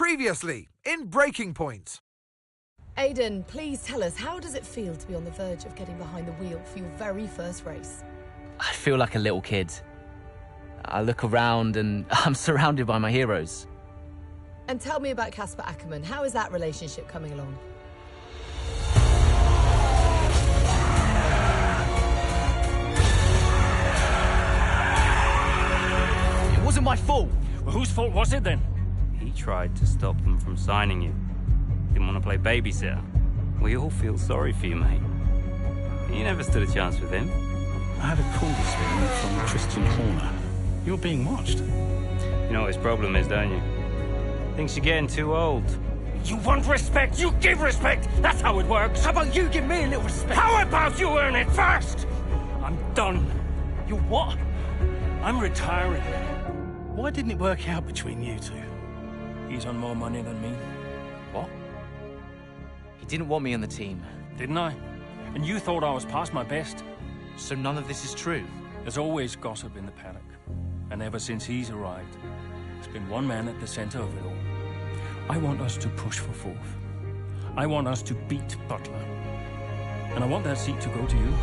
Previously, in Breaking Point. Aidan, please tell us, how does it feel to be on the verge of getting behind the wheel for your very first race? I feel like a little kid. I look around and I'm surrounded by my heroes. And tell me about Casper Ackerman. How is that relationship coming along? It wasn't my fault. Well, whose fault was it then? He tried to stop them from signing you. Didn't want to play babysitter. We all feel sorry for you, mate. You never stood a chance with him. I had a call this morning from Christian Horner. You're being watched. You know what his problem is, don't you? Thinks you're getting too old. You want respect, you give respect! That's how it works! How about you give me a little respect? How about you earn it first? I'm done. You what? I'm retiring. Why didn't it work out between you two? He's on more money than me. What? He didn't want me on the team. Didn't I? And you thought I was past my best? So none of this is true? There's always gossip in the paddock. And ever since he's arrived, there's been one man at the center of it all. I want us to push for fourth. I want us to beat Butler. And I want that seat to go to you.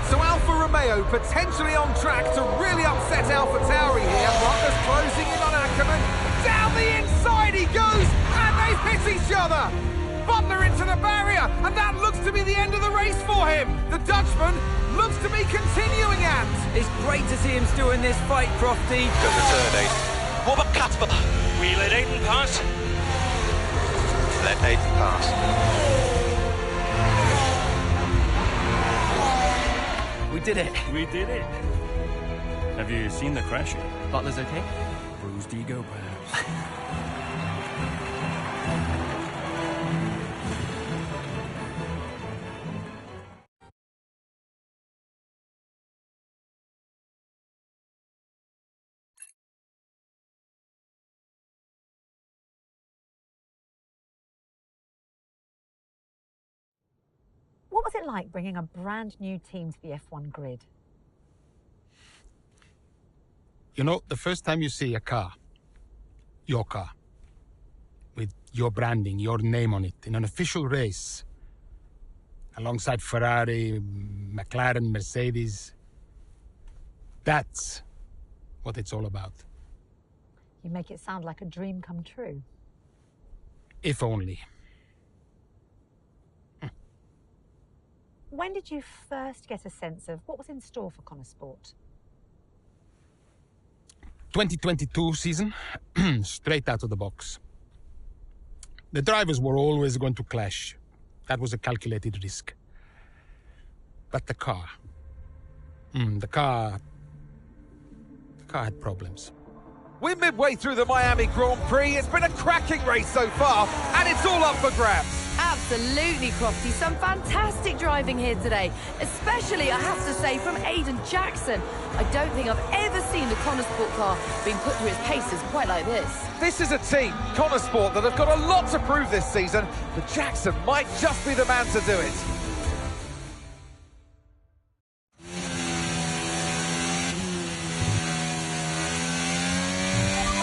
So Alfa Romeo potentially on track to really upset AlphaTauri here. Butler's closing in on Ackerman. Down the inside he goes, and they've hit each other. Butler into the barrier, and that looks to be the end of the race for him. The Dutchman looks to be continuing at. It's great to see him still in this fight, Crofty. Good return, Aiden. What about Casper? We let Aiden pass. Let Aiden pass. We did it. We did it. Have you seen the crash yet? Butler's okay? Bruised ego, perhaps. What was it like bringing a brand new team to the F1 grid? You know, the first time you see a car, your car, with your branding, your name on it, in an official race, alongside Ferrari, McLaren, Mercedes, that's what it's all about. You make it sound like a dream come true. If only. When did you first get a sense of what was in store for Connor Sport? 2022 season, straight out of the box. The drivers were always going to clash. That was a calculated risk. But the car had problems. We're midway through the Miami Grand Prix. It's been a cracking race so far, and it's all up for grabs. Absolutely, Crofty. Some fantastic driving here today. Especially, I have to say, from Aiden Jackson. I don't think I've ever seen the Connor Sport car being put through its paces quite like this. This is a team, Connor Sport, that have got a lot to prove this season, but Jackson might just be the man to do it.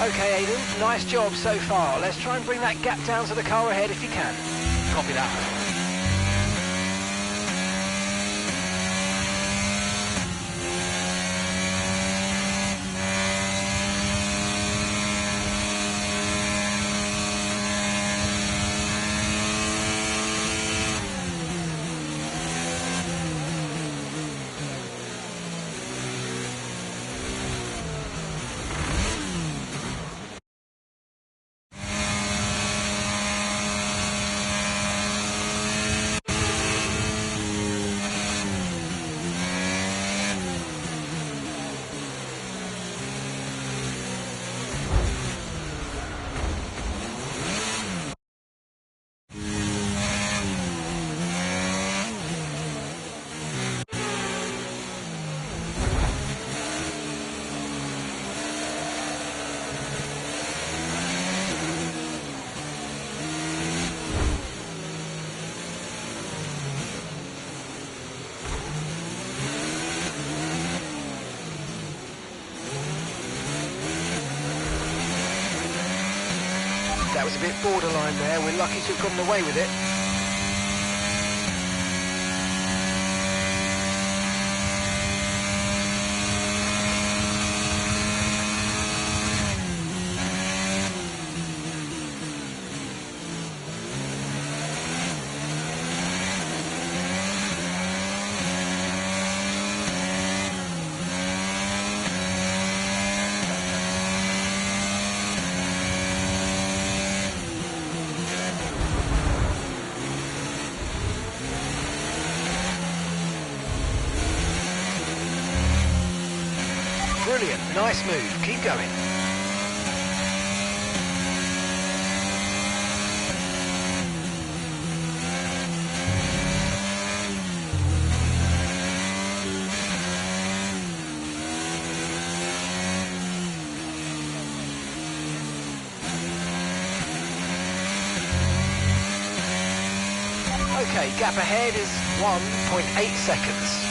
Okay, Aiden, nice job so far. Let's try and bring that gap down to the car ahead if you can. Copy that. That was a bit borderline there. We're lucky to have gotten away with it. Brilliant, nice move, keep going. Okay, gap ahead is 1.8 seconds.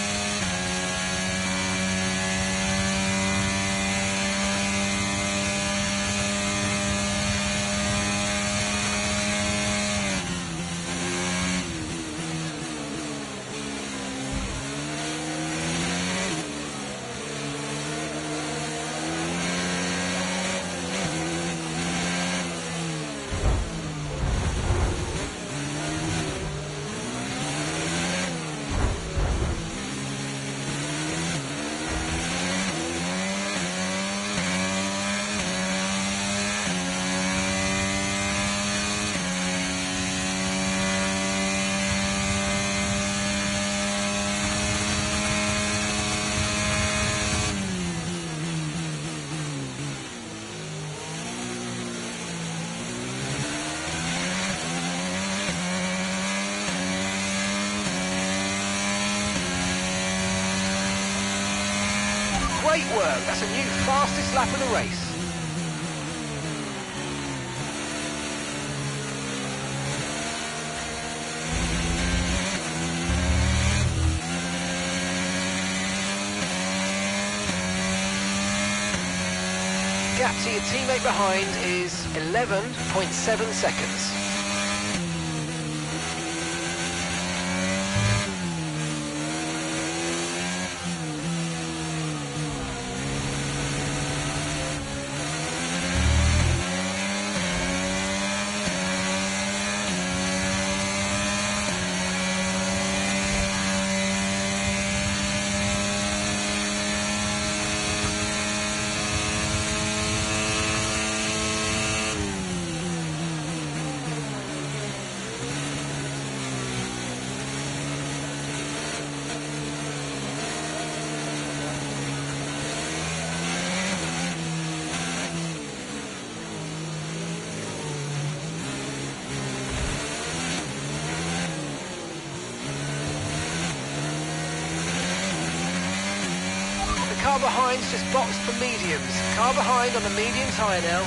Great work, that's a new fastest lap of the race. Gap to your teammate behind is 11.7 seconds. Car behind's just boxed for mediums. Car behind on the medium tyre now.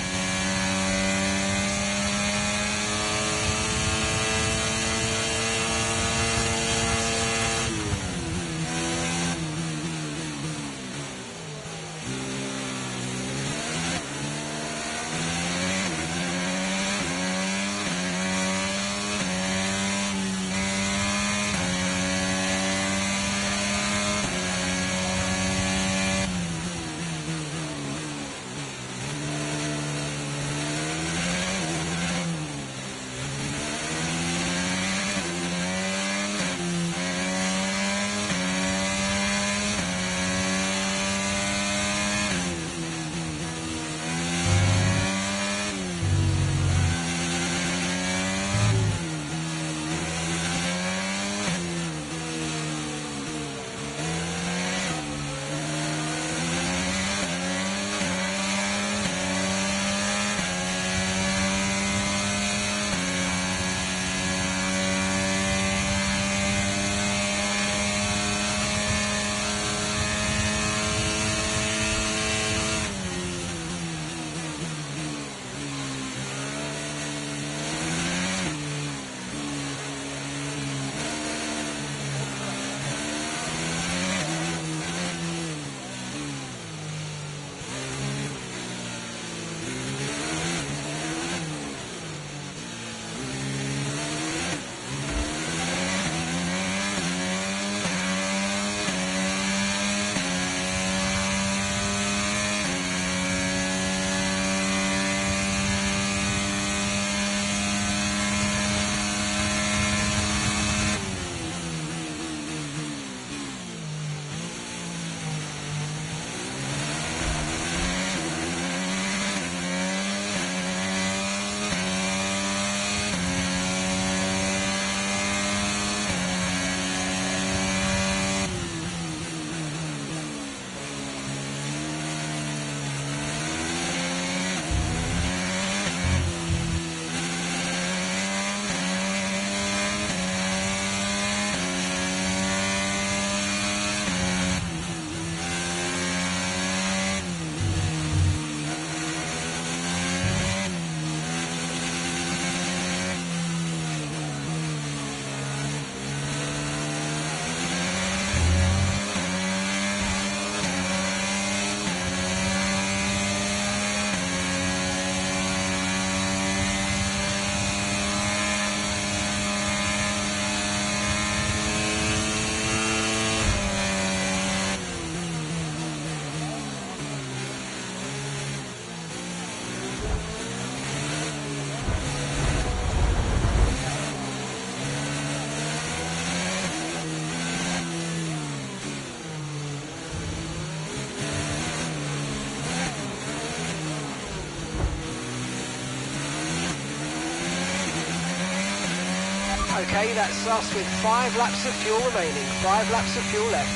Okay, that's us with 5 laps of fuel remaining. 5 laps of fuel left.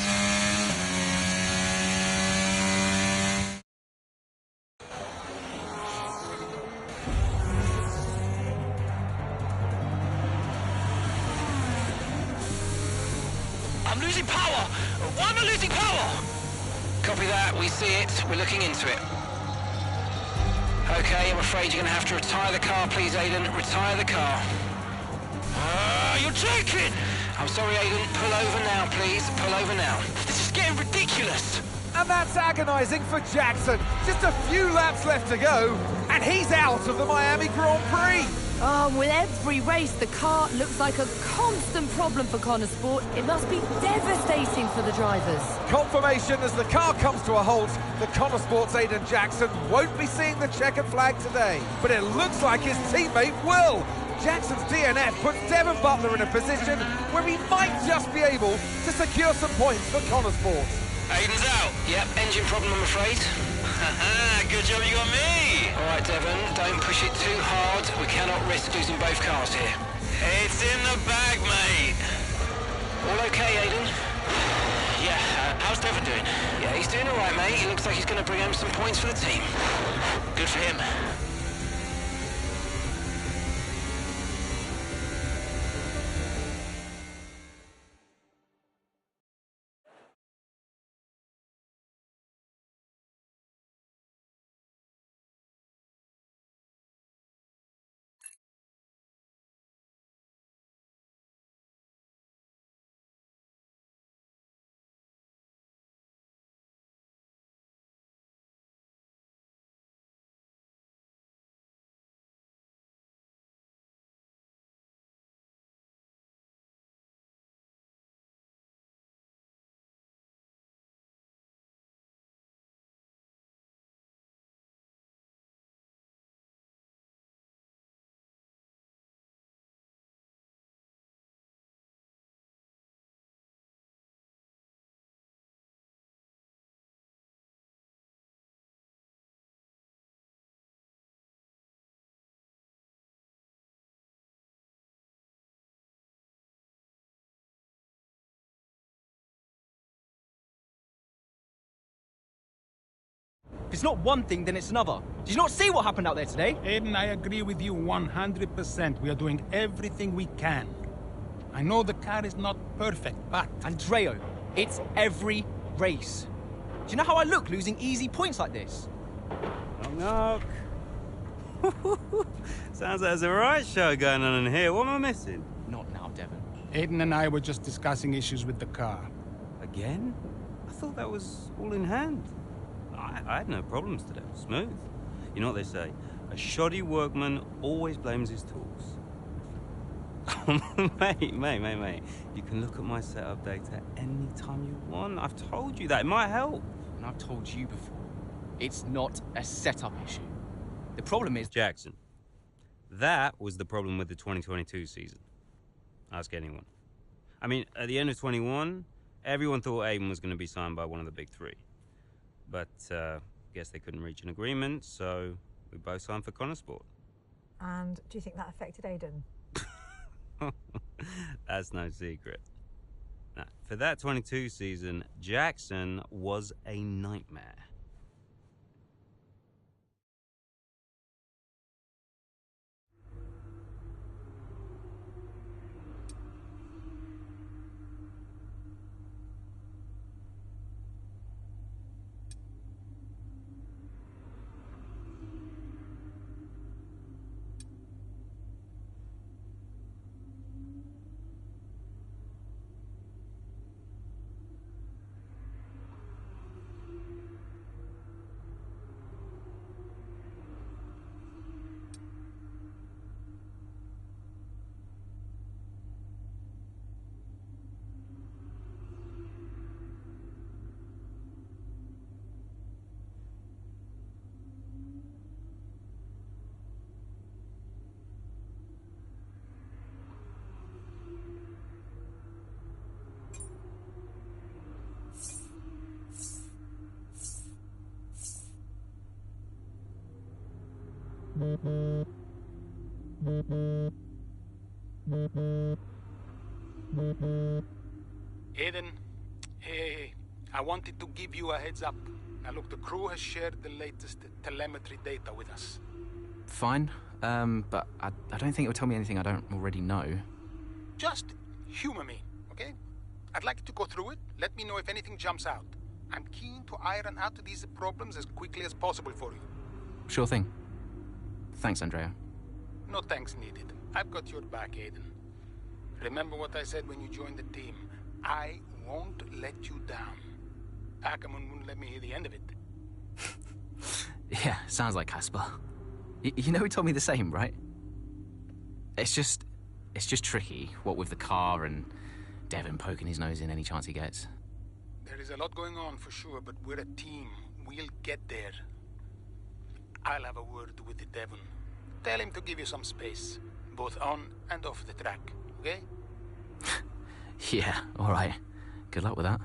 I'm losing power! Why am I losing power? Copy that, we see it. We're looking into it. Okay, I'm afraid you're going to have to retire the car, please, Aiden. Retire the car. You're joking! I'm sorry, Aiden. Pull over now, please. Pull over now. This is getting ridiculous! And that's agonising for Jackson. Just a few laps left to go, and he's out of the Miami Grand Prix. Oh, with every race, the car looks like a constant problem for Connor Sport. It must be devastating for the drivers. Confirmation as the car comes to a halt, the Connor Sports Aiden Jackson won't be seeing the checkered flag today. But it looks like his teammate will. Jackson's DNF puts Devon Butler in a position where he might just be able to secure some points for Connor Sports. Aiden's out. Yep, engine problem, I'm afraid. Good job you got me! All right, Devon, don't push it too hard. We cannot risk losing both cars here. It's in the bag, mate. All okay, Aiden? Yeah, how's Devon doing? Yeah, he's doing all right, mate. He looks like he's going to bring home some points for the team. Good for him. If it's not one thing, then it's another. Did you not see what happened out there today? Aiden, I agree with you 100%. We are doing everything we can. I know the car is not perfect, but... Andreo, it's every race. Do you know how I look losing easy points like this? Knock, knock. Sounds like there's a right show going on in here. What am I missing? Not now, Devon. Aiden and I were just discussing issues with the car. Again? I thought that was all in hand. I had no problems today. Smooth. You know what they say? A shoddy workman always blames his tools. mate. You can look at my setup data any time you want. I've told you that. It might help. And I've told you before. It's not a setup issue. The problem is... Jackson. That was the problem with the 2022 season. Ask anyone. I mean, at the end of 21, everyone thought Aiden was going to be signed by one of the big three. But, guess they couldn't reach an agreement, so we both signed for Connor Sport. And do you think that affected Aiden? That's no secret. Now, for that 22 season, Jackson was a nightmare. Aiden, hey, I wanted to give you a heads up. Now look, the crew has shared the latest telemetry data with us. Fine, but I don't think it will tell me anything I don't already know. Just humor me, okay? I'd like you to go through it. Let me know if anything jumps out. I'm keen to iron out these problems as quickly as possible for you. Sure thing. Thanks, Andrea. No thanks needed. I've got your back, Aiden. Remember what I said when you joined the team. I won't let you down. Ackerman wouldn't let me hear the end of it. Yeah, sounds like Casper. You know he told me the same, right? It's just tricky, what with the car and Devon poking his nose in any chance he gets. There is a lot going on for sure, but we're a team. We'll get there. I'll have a word with Devon. Tell him to give you some space, both on and off the track, okay? Yeah, all right. Good luck with that.